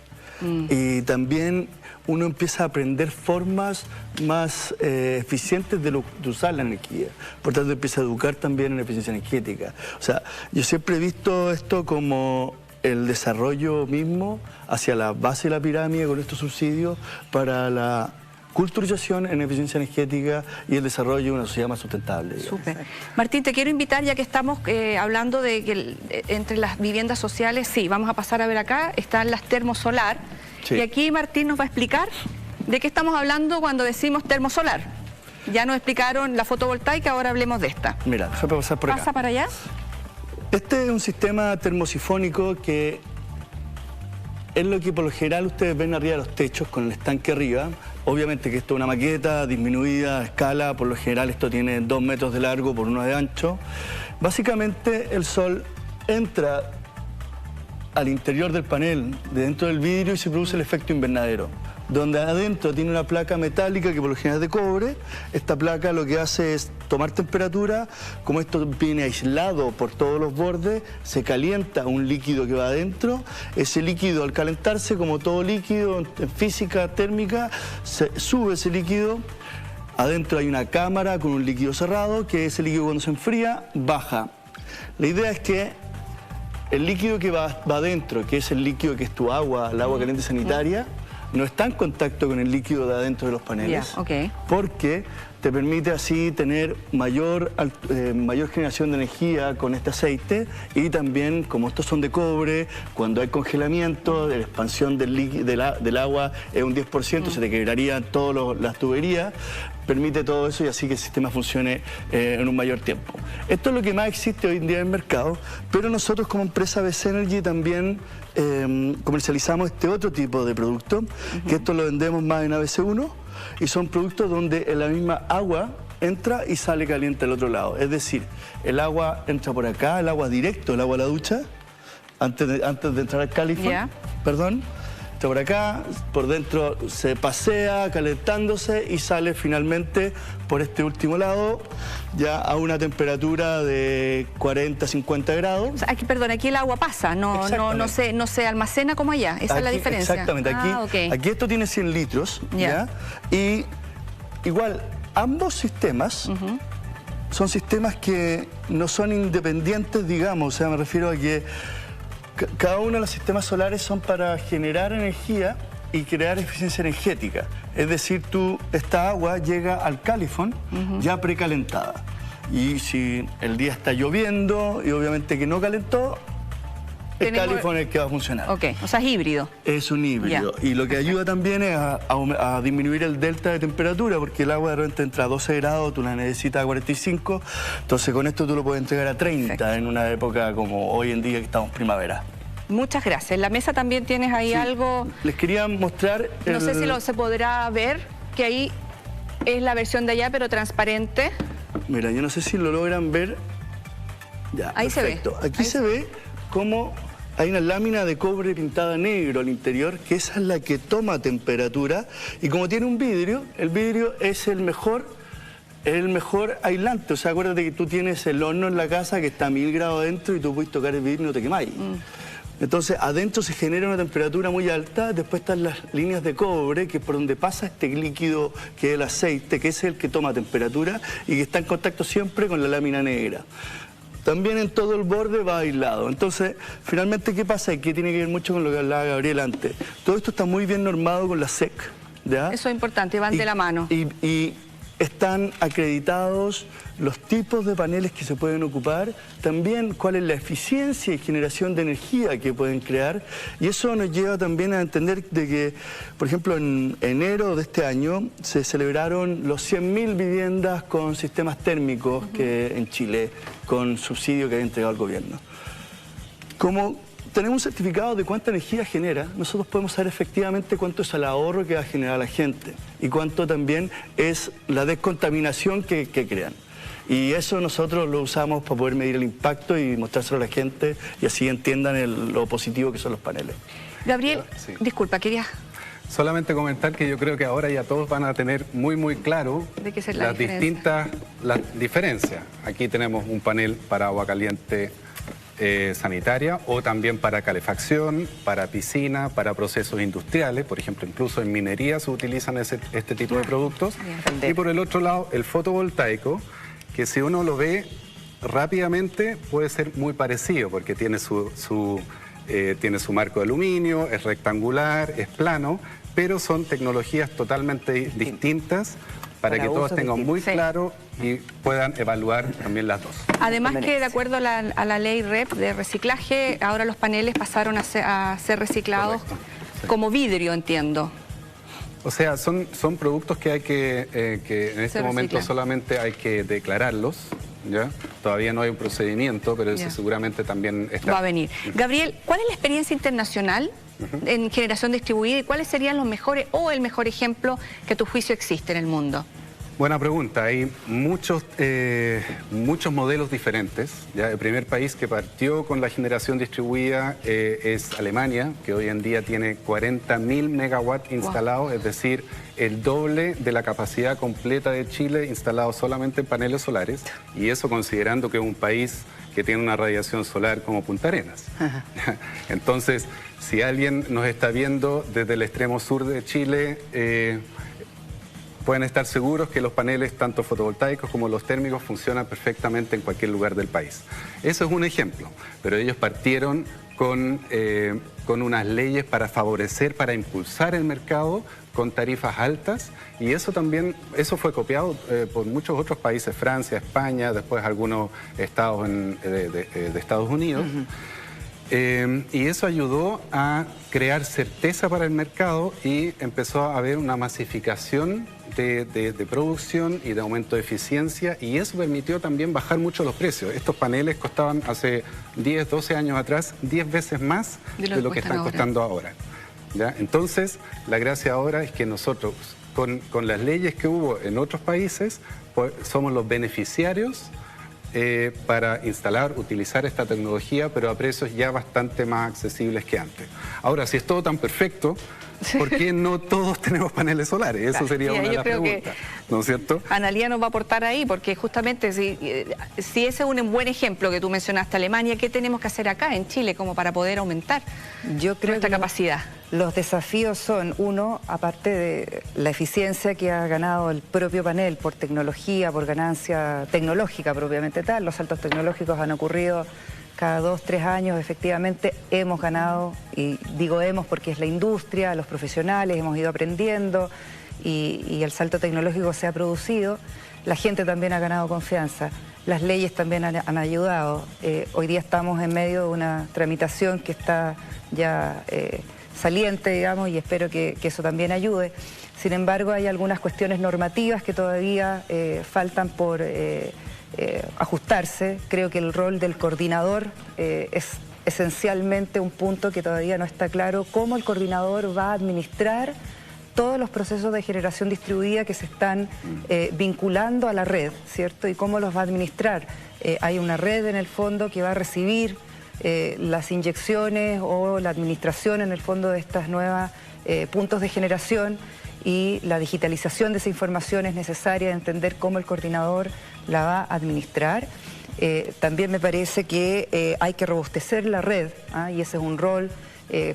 Y también uno empieza a aprender formas más eficientes de usar la energía. Por tanto, empieza a educar también en eficiencia energética. O sea, yo siempre he visto esto como el desarrollo mismo hacia la base de la pirámide con estos subsidios para la culturización en eficiencia energética y el desarrollo de una sociedad más sustentable. Súper. Martín, te quiero invitar, ya que estamos hablando de que entre las viviendas sociales, sí, vamos a pasar a ver acá, están las termosolar. Sí. Y aquí Martín nos va a explicar de qué estamos hablando cuando decimos termosolar. Ya nos explicaron la fotovoltaica, ahora hablemos de esta. Mira, déjame pasar por acá. ¿Pasa para allá? Este es un sistema termosifónico que es lo que por lo general ustedes ven arriba de los techos con el estanque arriba. Obviamente que esto es una maqueta disminuida a escala, por lo general esto tiene 2 metros de largo por 1 de ancho. Básicamente el sol entra al interior del panel, de dentro del vidrio, y se produce el efecto invernadero, donde adentro tiene una placa metálica que por lo general es de cobre. Esta placa lo que hace es tomar temperatura. Como esto viene aislado por todos los bordes, se calienta un líquido que va adentro. Ese líquido, al calentarse, como todo líquido en física térmica, se sube ese líquido. Adentro hay una cámara con un líquido cerrado, que ese líquido cuando se enfría, baja. La idea es que el líquido que va adentro, que es el líquido que es tu agua, el agua caliente sanitaria, no está en contacto con el líquido de adentro de los paneles, porque te permite así tener mayor generación de energía con este aceite, y también, como estos son de cobre, cuando hay congelamiento, la expansión del agua es un 10%, se te quebrarían todas las tuberías, permite todo eso y así que el sistema funcione en un mayor tiempo. Esto es lo que más existe hoy en día en el mercado, pero nosotros como empresa BC Energy también comercializamos este otro tipo de producto, que esto lo vendemos más en ABC1, y son productos donde la misma agua entra y sale caliente al otro lado. Es decir, el agua entra por acá, el agua directo, el agua de la ducha, antes de entrar al califón, perdón, entra por acá, por dentro se pasea calentándose y sale finalmente por este último lado, ya a una temperatura de 40, 50 grados. O sea, aquí, perdón, aquí el agua pasa, no se almacena como allá, esa es la diferencia. Exactamente, aquí esto tiene 100 litros, ¿ya? Y igual, ambos sistemas son sistemas que no son independientes, digamos, o sea, me refiero a que cada uno de los sistemas solares son para generar energía y crear eficiencia energética. Es decir, esta agua llega al califón ya precalentada. Y si el día está lloviendo y obviamente que no calentó, el califón es el que va a funcionar. Ok, o sea, es híbrido. Es un híbrido. Y lo que ayuda también es a disminuir el delta de temperatura, porque el agua de repente entra a 12 grados, tú la necesitas a 45, entonces con esto tú lo puedes entregar a 30 en una época como hoy en día que estamos primavera. Muchas gracias. En la mesa también tienes ahí algo... Les quería mostrar... No sé si se podrá ver, que ahí es la versión de allá, pero transparente. Mira, yo no sé si lo logran ver. Ya, ahí perfecto. se ve. Aquí se ve cómo hay una lámina de cobre pintada negro al interior, que esa es la que toma temperatura, y como tiene un vidrio, el vidrio es el mejor aislante. O sea, acuérdate que tú tienes el horno en la casa que está a 1000 grados adentro y tú puedes tocar el vidrio y no te quemáis. Entonces, adentro se genera una temperatura muy alta, después están las líneas de cobre, que es por donde pasa este líquido que es el aceite, que es el que toma temperatura y que está en contacto siempre con la lámina negra. También en todo el borde va aislado. Entonces, finalmente, ¿qué pasa? Y que tiene que ver mucho con lo que hablaba Gabriel antes. Todo esto está muy bien normado con la SEC, ¿ya? Eso es importante, van de la mano. Y están acreditados los tipos de paneles que se pueden ocupar, también cuál es la eficiencia y generación de energía que pueden crear, y eso nos lleva también a entender de que, por ejemplo, en enero de este año se celebraron los 100.000 viviendas con sistemas térmicos que en Chile, con subsidio que había entregado el gobierno. Como tenemos un certificado de cuánta energía genera, nosotros podemos saber efectivamente cuánto es el ahorro que va a generar la gente y cuánto también es la descontaminación que crean. Y eso nosotros lo usamos para poder medir el impacto y mostrárselo a la gente y así entiendan lo positivo que son los paneles. Gabriel, disculpa, querías... Solamente comentar que yo creo que ahora ya todos van a tener muy claro las diferencias. Aquí tenemos un panel para agua caliente sanitaria o también para calefacción, para piscina, para procesos industriales. Por ejemplo, incluso en minería se utilizan este tipo de productos. Y por el otro lado, el fotovoltaico, que si uno lo ve rápidamente puede ser muy parecido porque tiene su marco de aluminio, es rectangular, es plano, pero son tecnologías totalmente distintas para que todos tengan muy claro y puedan evaluar también las dos. Además que de acuerdo a la ley REP de reciclaje, ahora los paneles pasaron a ser reciclados como vidrio, entiendo. O sea, son productos que hay que en este momento solamente hay que declararlos, ¿ya? Todavía no hay un procedimiento, pero eso seguramente también está. Va a venir. Gabriel, ¿cuál es la experiencia internacional en generación distribuida y cuáles serían los mejores o el mejor ejemplo que a tu juicio existe en el mundo? Buena pregunta. Hay muchos modelos diferentes. ¿Ya? El primer país que partió con la generación distribuida es Alemania, que hoy en día tiene 40.000 megawatts instalados, es decir, el doble de la capacidad completa de Chile instalado solamente en paneles solares. Y eso considerando que es un país que tiene una radiación solar como Punta Arenas. Entonces, si alguien nos está viendo desde el extremo sur de Chile, pueden estar seguros que los paneles, tanto fotovoltaicos como los térmicos, funcionan perfectamente en cualquier lugar del país. Eso es un ejemplo, pero ellos partieron con unas leyes para favorecer, para impulsar el mercado con tarifas altas, y eso fue copiado por muchos otros países, Francia, España, después algunos estados de Estados Unidos. Y eso ayudó a crear certeza para el mercado y empezó a haber una masificación de producción y de aumento de eficiencia, y eso permitió también bajar mucho los precios. Estos paneles costaban hace 10, 12 años atrás 10 veces más de lo que están costando ahora. ¿Ya? Entonces, la gracia ahora es que nosotros, con las leyes que hubo en otros países, pues, somos los beneficiarios para instalar, utilizar esta tecnología, pero a precios ya bastante más accesibles que antes. Ahora, si es todo tan perfecto, ¿por qué no todos tenemos paneles solares? Eso sería una de las preguntas, ¿no es cierto? Analía nos va a aportar ahí, porque justamente si ese es un buen ejemplo que tú mencionaste, Alemania, ¿qué tenemos que hacer acá en Chile como para poder aumentar nuestra capacidad? Los desafíos son, uno, aparte de la eficiencia que ha ganado el propio panel por tecnología, por ganancia tecnológica propiamente tal, los saltos tecnológicos han ocurrido cada 2, 3 años, efectivamente hemos ganado, y digo hemos porque es la industria, los profesionales, hemos ido aprendiendo y el salto tecnológico se ha producido. La gente también ha ganado confianza, las leyes también han ayudado. Hoy día estamos en medio de una tramitación que está ya saliente, digamos, y espero que eso también ayude. Sin embargo, hay algunas cuestiones normativas que todavía faltan por ajustarse. Creo que el rol del coordinador es esencialmente un punto que todavía no está claro, cómo el coordinador va a administrar todos los procesos de generación distribuida que se están vinculando a la red, ¿cierto? Y cómo los va a administrar. Hay una red en el fondo que va a recibir las inyecciones o la administración en el fondo de estas nuevas puntos de generación, y la digitalización de esa información es necesaria, entender cómo el coordinador la va a administrar. También me parece que hay que robustecer la red, y ese es un rol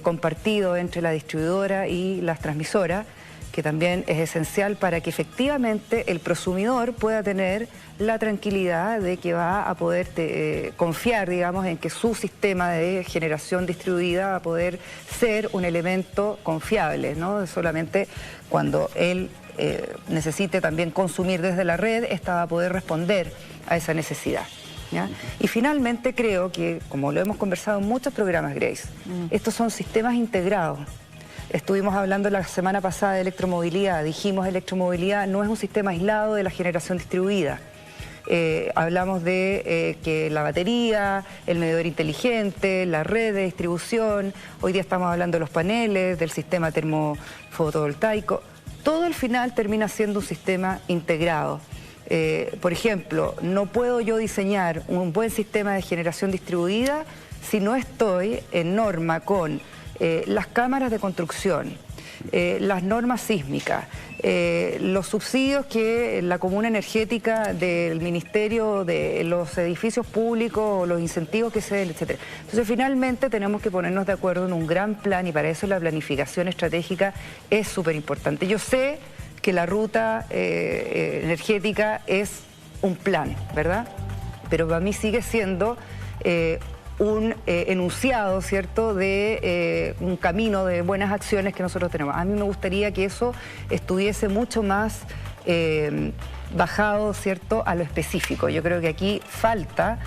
compartido entre la distribuidora y las transmisoras, que también es esencial para que efectivamente el prosumidor pueda tener la tranquilidad de que va a poder confiar, digamos, en que su sistema de generación distribuida va a poder ser un elemento confiable, ¿no? Solamente cuando él necesite también consumir desde la red, esta va a poder responder a esa necesidad, ¿ya? Y finalmente creo que, como lo hemos conversado en muchos programas, Grace, estos son sistemas integrados. Estuvimos hablando la semana pasada de electromovilidad, dijimos electromovilidad no es un sistema aislado de la generación distribuida. Hablamos de que la batería, el medidor inteligente, la red de distribución, hoy día estamos hablando de los paneles, del sistema termofotovoltaico, todo al final termina siendo un sistema integrado. Por ejemplo, no puedo yo diseñar un buen sistema de generación distribuida si no estoy en norma con las cámaras de construcción, las normas sísmicas, los subsidios que la comuna energética del Ministerio de los edificios públicos, los incentivos que se den, etc. Entonces, finalmente tenemos que ponernos de acuerdo en un gran plan, y para eso la planificación estratégica es súper importante. Yo sé que la ruta energética es un plan, ¿verdad? Pero para mí sigue siendo un enunciado, ¿cierto?, de un camino de buenas acciones que nosotros tenemos. A mí me gustaría que eso estuviese mucho más bajado, ¿cierto?, a lo específico. Yo creo que aquí falta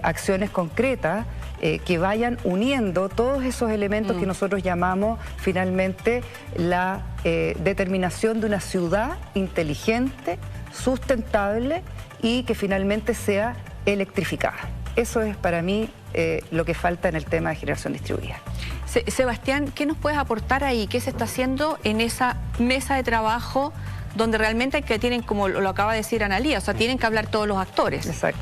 acciones concretas que vayan uniendo todos esos elementos que nosotros llamamos finalmente la determinación de una ciudad inteligente, sustentable y que finalmente sea electrificada. Eso es para mí lo que falta en el tema de generación distribuida. Sebastián, ¿qué nos puedes aportar ahí? ¿Qué se está haciendo en esa mesa de trabajo donde realmente tienen, como lo acaba de decir Analía, o sea, tienen que hablar todos los actores? Exacto.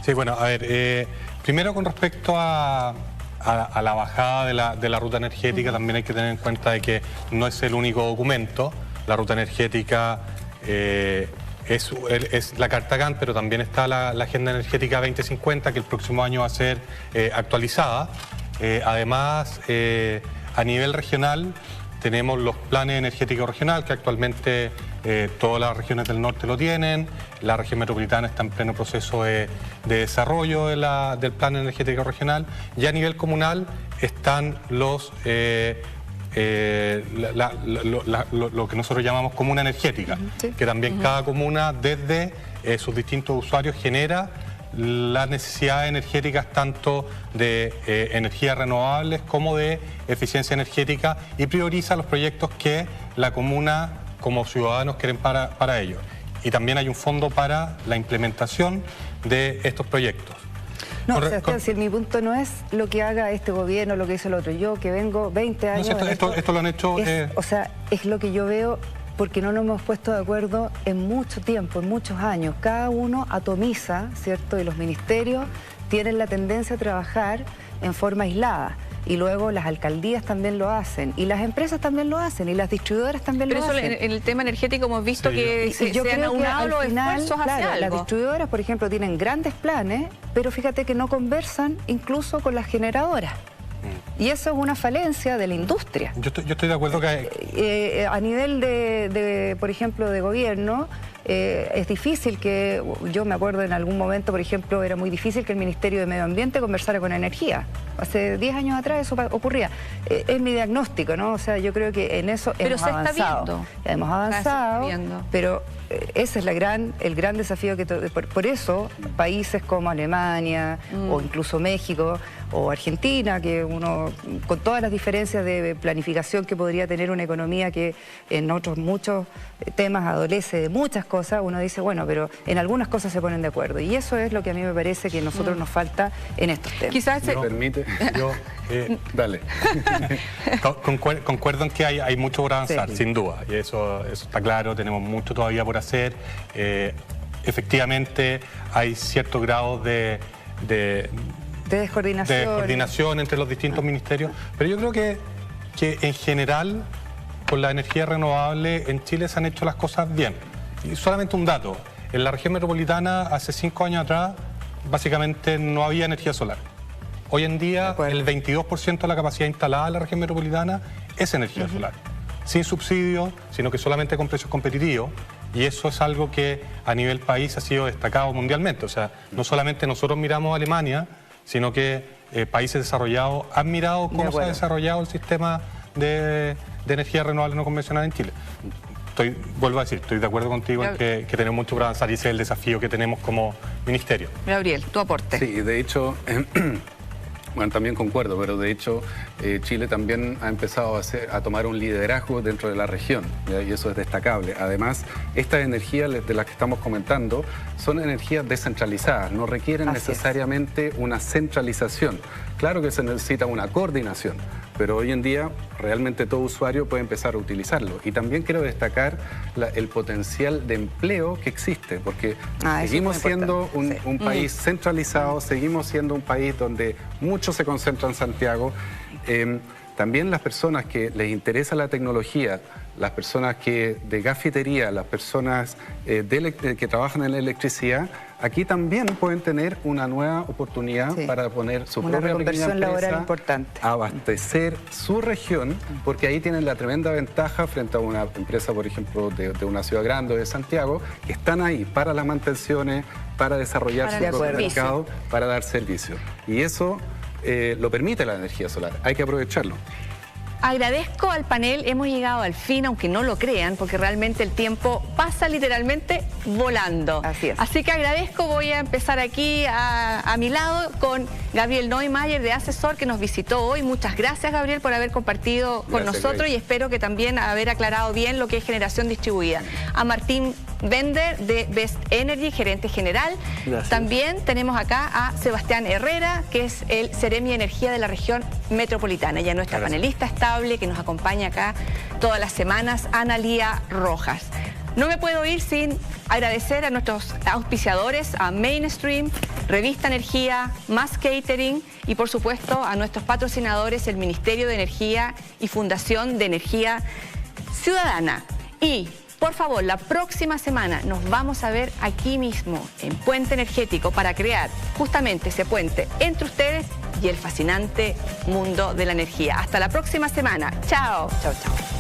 Sí, bueno, a ver, primero con respecto a la bajada de la ruta energética, también hay que tener en cuenta de que no es el único documento. La ruta energética es la Carta Gantt, pero también está la Agenda Energética 2050, que el próximo año va a ser actualizada. Además, a nivel regional, tenemos los planes energéticos regionales, que actualmente todas las regiones del norte lo tienen. La región metropolitana está en pleno proceso de desarrollo del plan energético regional. Y a nivel comunal están los lo que nosotros llamamos comuna energética, sí, que también cada comuna desde sus distintos usuarios genera las necesidades energéticas tanto de energías renovables como de eficiencia energética y prioriza los proyectos que la comuna como ciudadanos quieren para ellos. Y también hay un fondo para la implementación de estos proyectos. No, Sebastián, si mi punto no es lo que haga este gobierno, lo que hizo el otro. Yo que vengo 20 años... No, esto lo han hecho... O sea, es lo que yo veo porque no nos hemos puesto de acuerdo en mucho tiempo, en muchos años. Cada uno atomiza, ¿cierto? Y los ministerios tienen la tendencia a trabajar en forma aislada. Y luego las alcaldías también lo hacen, y las empresas también lo hacen, y las distribuidoras también lo hacen. Pero eso en el tema energético hemos visto que se han aunado los esfuerzos hacia algo. Las distribuidoras, por ejemplo, tienen grandes planes, pero fíjate que no conversan incluso con las generadoras. Y eso es una falencia de la industria. Yo estoy de acuerdo que... a nivel por ejemplo, de gobierno, es difícil que... Yo me acuerdo en algún momento, por ejemplo, era muy difícil que el Ministerio de Medio Ambiente conversara con Energía. Hace 10 años atrás eso ocurría. Es mi diagnóstico, ¿no? O sea, yo creo que en eso hemos avanzado. Hemos avanzado, pero ese es el gran desafío que... Por eso, países como Alemania, o incluso México, o Argentina, que uno, con todas las diferencias de planificación que podría tener una economía que en otros muchos temas adolece de muchas cosas, uno dice, bueno, pero en algunas cosas se ponen de acuerdo. Y eso es lo que a mí me parece que a nosotros nos falta en estos temas. Quizás ¿Me permite? Dale. Concuerdo en que hay mucho por avanzar, sin duda. Y eso está claro, tenemos mucho todavía por hacer. Efectivamente, hay ciertos grados de descoordinación entre los distintos ministerios, pero yo creo que en general con la energía renovable en Chile se han hecho las cosas bien. Y solamente un dato, en la región metropolitana hace 5 años atrás básicamente no había energía solar. Hoy en día el 22% de la capacidad instalada en la región metropolitana es energía solar, sin subsidio, sino que solamente con precios competitivos. Y eso es algo que a nivel país ha sido destacado mundialmente. O sea, no solamente nosotros miramos a Alemania, sino que países desarrollados han mirado cómo se ha desarrollado el sistema de energía renovable no convencional en Chile. Vuelvo a decir, estoy de acuerdo contigo en que tenemos mucho por avanzar y ese es el desafío que tenemos como ministerio. Gabriel, tu aporte. Sí, de hecho... Bueno, también concuerdo, pero de hecho Chile también ha empezado a tomar un liderazgo dentro de la región, ¿ya? Y eso es destacable. Además, estas energías de las que estamos comentando son energías descentralizadas, no requieren necesariamente una centralización. Claro que se necesita una coordinación, pero hoy en día realmente todo usuario puede empezar a utilizarlo. Y también quiero destacar el potencial de empleo que existe, porque seguimos siendo un país centralizado, seguimos siendo un país donde mucho se concentra en Santiago. También las personas que les interesa la tecnología, las personas que de gafitería, las personas que trabajan en la electricidad, aquí también pueden tener una nueva oportunidad para poner su propia pequeña empresa, abastecer su región, porque ahí tienen la tremenda ventaja frente a una empresa, por ejemplo, de una ciudad grande o de Santiago, que están ahí para las mantenciones, para desarrollar su propio mercado, para dar servicio. Y eso lo permite la energía solar, hay que aprovecharlo. Agradezco al panel, hemos llegado al fin, aunque no lo crean, porque realmente el tiempo pasa literalmente volando. Así es. Así que agradezco, voy a empezar aquí a mi lado con Gabriel Neumayer de Asesor, que nos visitó hoy. Muchas gracias, Gabriel, por haber compartido con nosotros y espero que también haber aclarado bien lo que es generación distribuida. A Martín Bender de Best Energy, gerente general. Gracias. También tenemos acá a Sebastián Herrera, que es el Seremi Energía de la región metropolitana. Y a nuestra panelista estable que nos acompaña acá todas las semanas, Analía Rojas. No me puedo ir sin agradecer a nuestros auspiciadores, a Mainstream, Revista Energía, Más Catering y por supuesto a nuestros patrocinadores, el Ministerio de Energía y Fundación de Energía Ciudadana. Y por favor, la próxima semana nos vamos a ver aquí mismo en Puente Energético para crear justamente ese puente entre ustedes y el fascinante mundo de la energía. Hasta la próxima semana. Chao. Chao, chao.